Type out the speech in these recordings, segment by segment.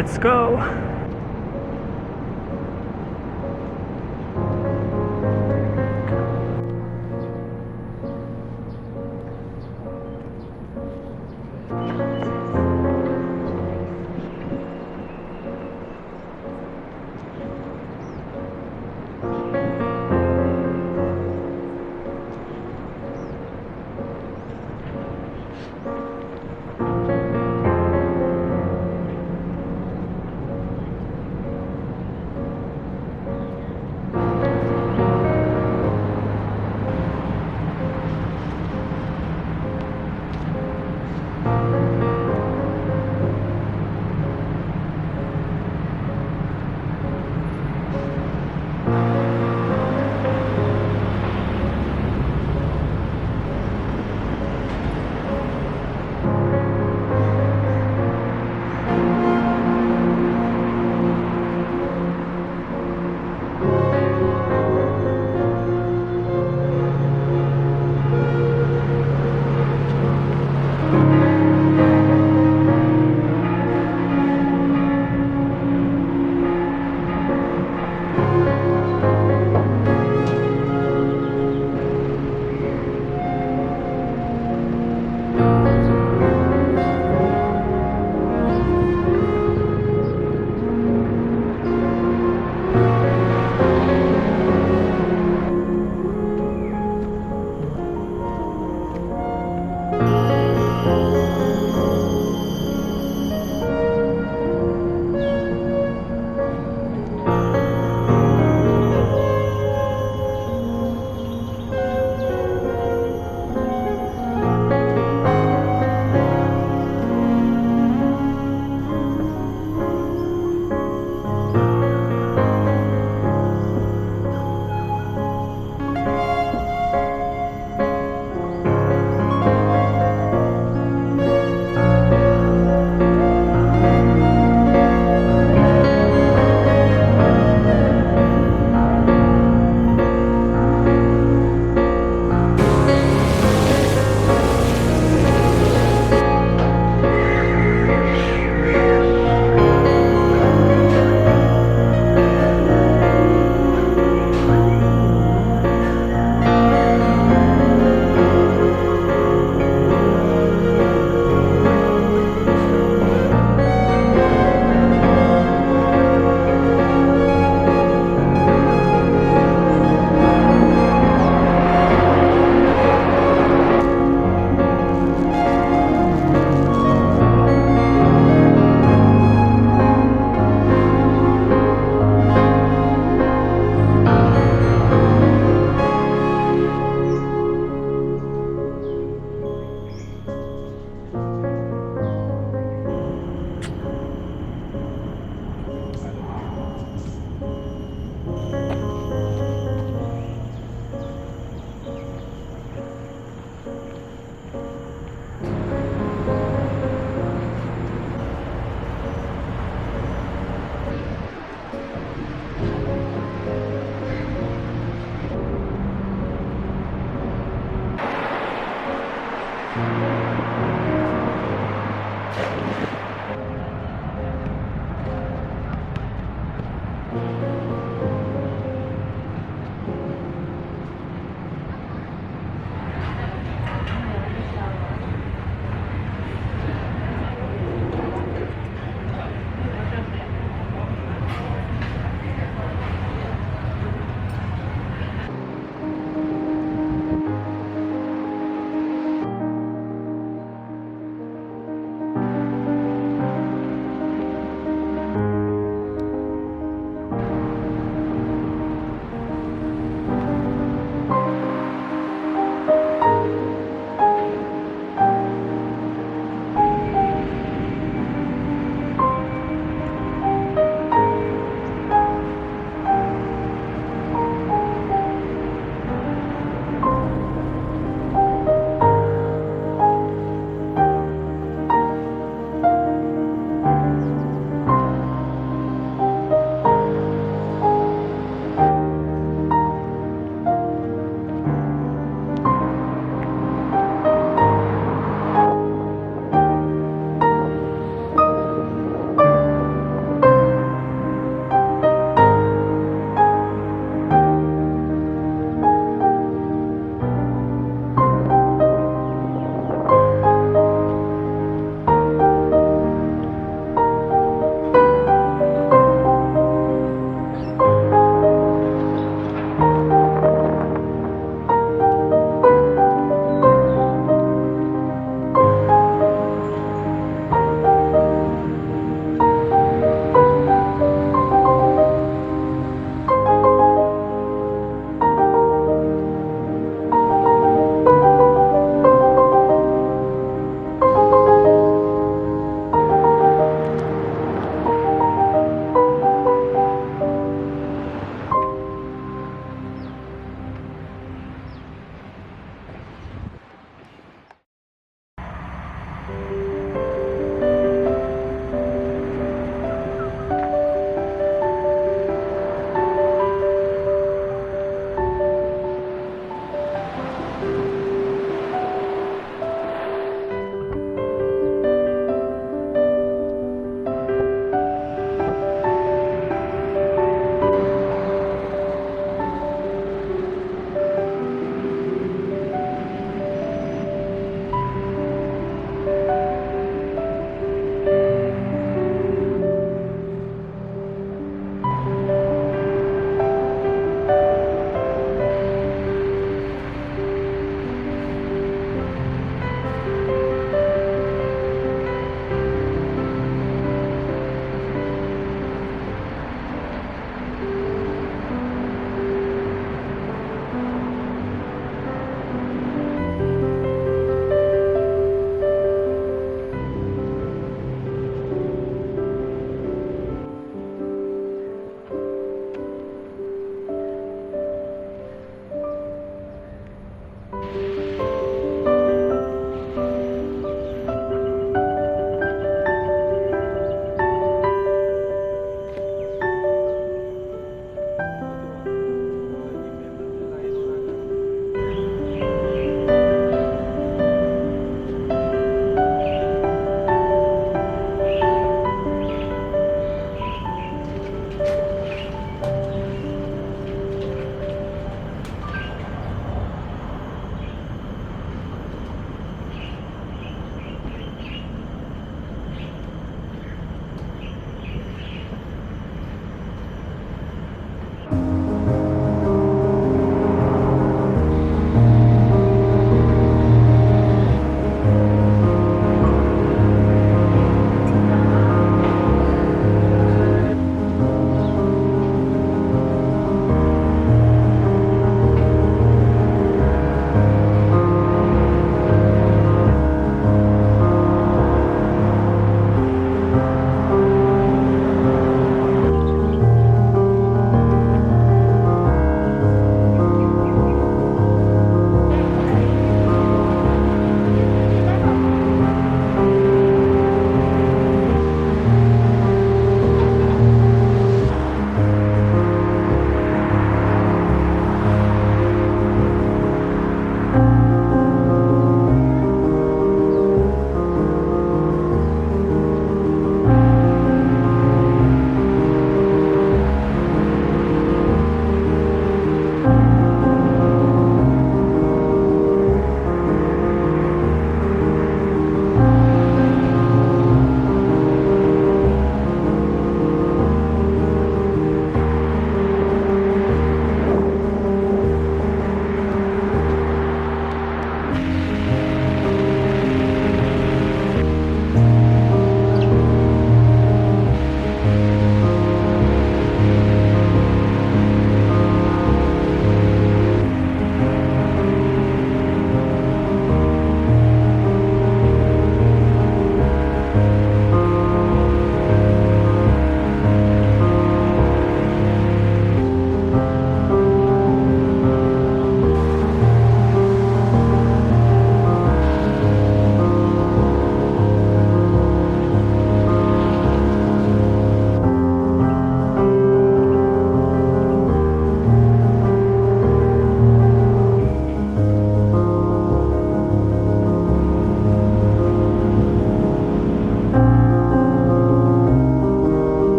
Let's go.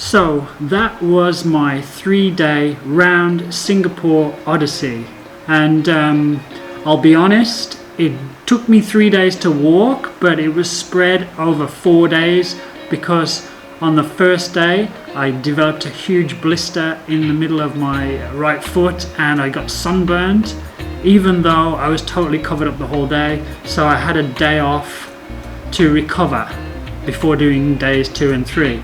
So that was my 3-day round Singapore odyssey, and I'll be honest, it took me 3 days to walk, but it was spread over 4 days because on the first day I developed a huge blister in the middle of my right foot and I got sunburned, even though I was totally covered up the whole day. So I had a day off to recover before doing days 2 and 3.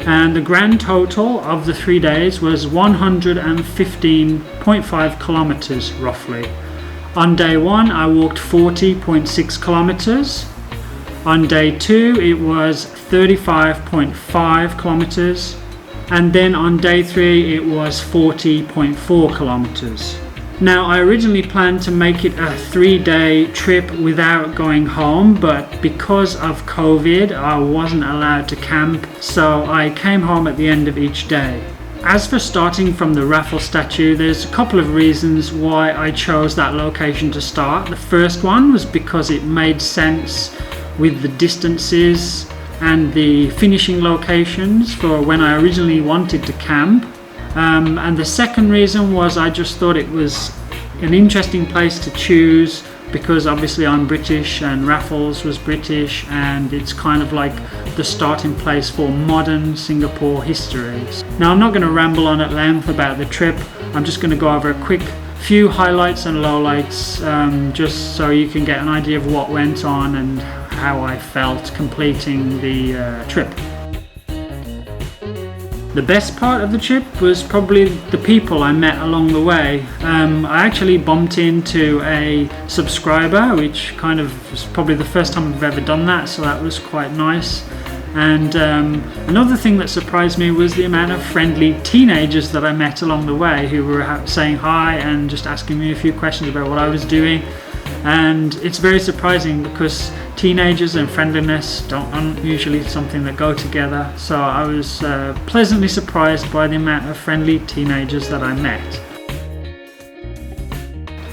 And the grand total of the 3 days was 115.5 kilometers roughly. On day 1 I walked 40.6 kilometers. On day 2 it was 35.5 kilometers. And then on day 3 it was 40.4 kilometers. Now I originally planned to make it a 3-day trip without going home, but because of COVID I wasn't allowed to camp, so I came home at the end of each day. As for starting from the Raffle statue, there's a couple of reasons why I chose that location to start. The first one was because it made sense with the distances and the finishing locations for when I originally wanted to camp. And the second reason was I just thought it was an interesting place to choose because obviously I'm British and Raffles was British, and it's kind of like the starting place for modern Singapore history. Now I'm not going to ramble on at length about the trip. I'm just going to go over a quick few highlights and lowlights, just so you can get an idea of what went on and how I felt completing the trip. The best part of the trip was probably the people I met along the way. I actually bumped into a subscriber, which kind of was probably the first time I've ever done that, so that was quite nice. And another thing that surprised me was the amount of friendly teenagers that I met along the way who were saying hi and just asking me a few questions about what I was doing. And it's very surprising because teenagers and friendliness aren't usually something that go together. So I was pleasantly surprised by the amount of friendly teenagers that I met.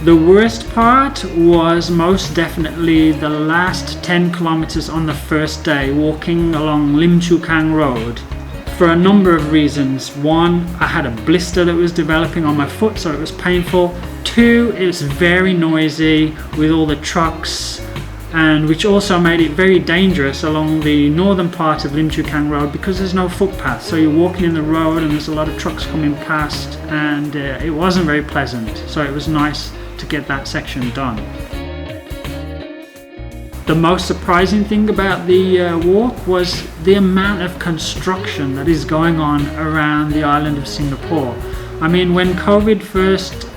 The worst part was most definitely the last 10 kilometers on the first day, walking along Lim Chu Kang Road. For a number of reasons. One, I had a blister that was developing on my foot, so it was painful. 2, it was very noisy with all the trucks, and which also made it very dangerous along the northern part of Lim Chu Kang Road because there's no footpath. So you're walking in the road and there's a lot of trucks coming past, and it wasn't very pleasant. So it was nice to get that section done. The most surprising thing about the walk was the amount of construction that is going on around the island of Singapore. I mean, when COVID first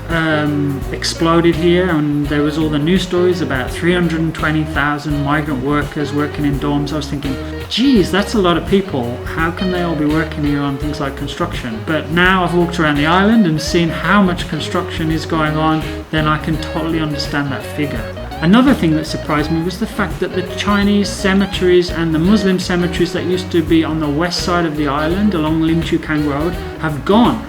exploded here and there was all the news stories about 320,000 migrant workers working in dorms, I was thinking, geez, that's a lot of people. How can they all be working here on things like construction? But now I've walked around the island and seen how much construction is going on, then I can totally understand that figure. Another thing that surprised me was the fact that the Chinese cemeteries and the Muslim cemeteries that used to be on the west side of the island along Lim Chu Kang Road have gone.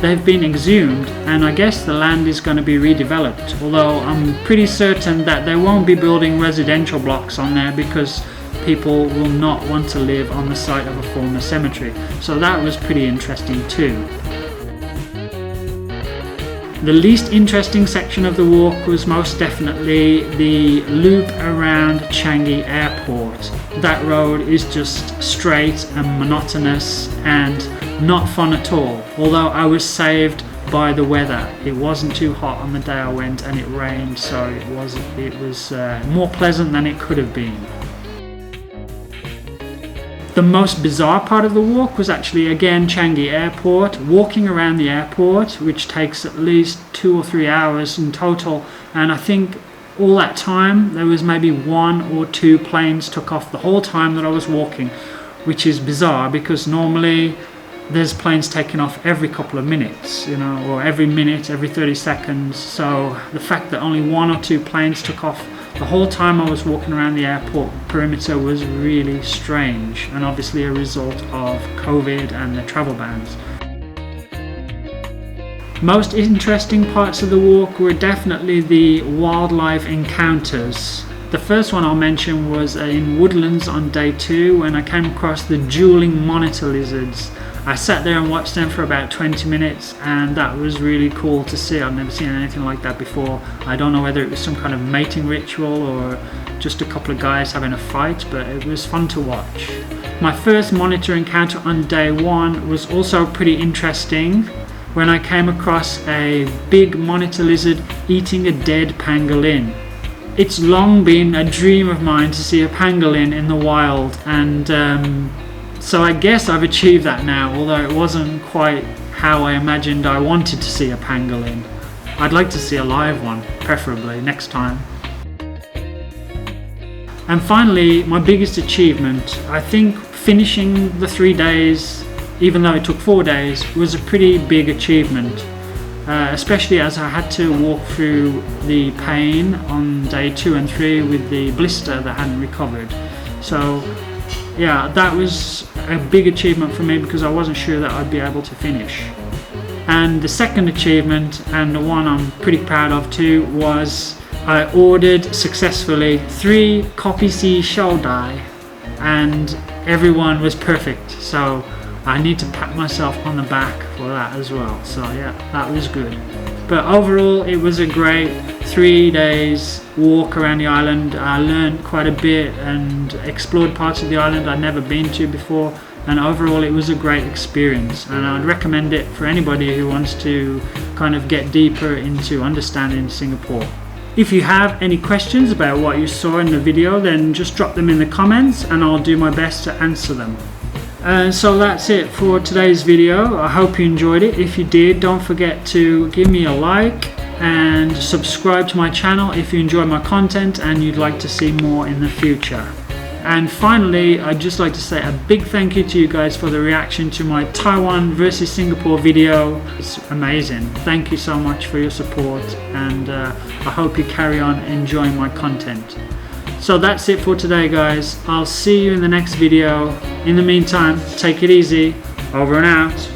They've been exhumed, and I guess the land is going to be redeveloped, although I'm pretty certain that they won't be building residential blocks on there because people will not want to live on the site of a former cemetery. So that was pretty interesting too. The least interesting section of the walk was most definitely the loop around Changi Airport. That road is just straight and monotonous and not fun at all, although I was saved by the weather. It wasn't too hot on the day I went and it rained, so it was more pleasant than it could have been. The most bizarre part of the walk was actually again Changi Airport, walking around the airport, which takes at least 2 or 3 hours in total, and I think all that time there was maybe 1 or 2 planes took off the whole time that I was walking, which is bizarre because normally there's planes taking off every couple of minutes, you know, or every minute, every 30 seconds. So the fact that only 1 or 2 planes took off the whole time I was walking around the airport perimeter was really strange, and obviously a result of COVID and the travel bans. Most interesting parts of the walk were definitely the wildlife encounters. The first one I'll mention was in woodlands on day 2 when I came across the dueling monitor lizards. I sat there and watched them for about 20 minutes, and that was really cool to see. I've never seen anything like that before. I don't know whether it was some kind of mating ritual or just a couple of guys having a fight, but it was fun to watch. My first monitor encounter on day one was also pretty interesting when I came across a big monitor lizard eating a dead pangolin. It's long been a dream of mine to see a pangolin in the wild, and so I guess I've achieved that now, although it wasn't quite how I imagined I wanted to see a pangolin. I'd like to see a live one, preferably, next time. And finally, my biggest achievement, I think finishing the 3 days, even though it took 4 days, was a pretty big achievement. Especially as I had to walk through the pain on day 2 and 3 with the blister that hadn't recovered. So yeah, that was a big achievement for me because I wasn't sure that I'd be able to finish. And the second achievement, and the one I'm pretty proud of too, was I ordered successfully 3 copy C shell die, and everyone was perfect. So I need to pat myself on the back for that as well. So yeah, that was good. But overall, it was a great 3 days walk around the island. I learned quite a bit and explored parts of the island I'd never been to before. And overall, it was a great experience. And I'd recommend it for anybody who wants to kind of get deeper into understanding Singapore. If you have any questions about what you saw in the video, then just drop them in the comments and I'll do my best to answer them. So that's it for today's video. I hope you enjoyed it. If you did, don't forget to give me a like and subscribe to my channel if you enjoy my content and you'd like to see more in the future. And finally, I'd just like to say a big thank you to you guys for the reaction to my Taiwan versus Singapore video. It's amazing. Thank you so much for your support, and I hope you carry on enjoying my content. So that's it for today, guys. I'll see you in the next video. In the meantime, take it easy. Over and out.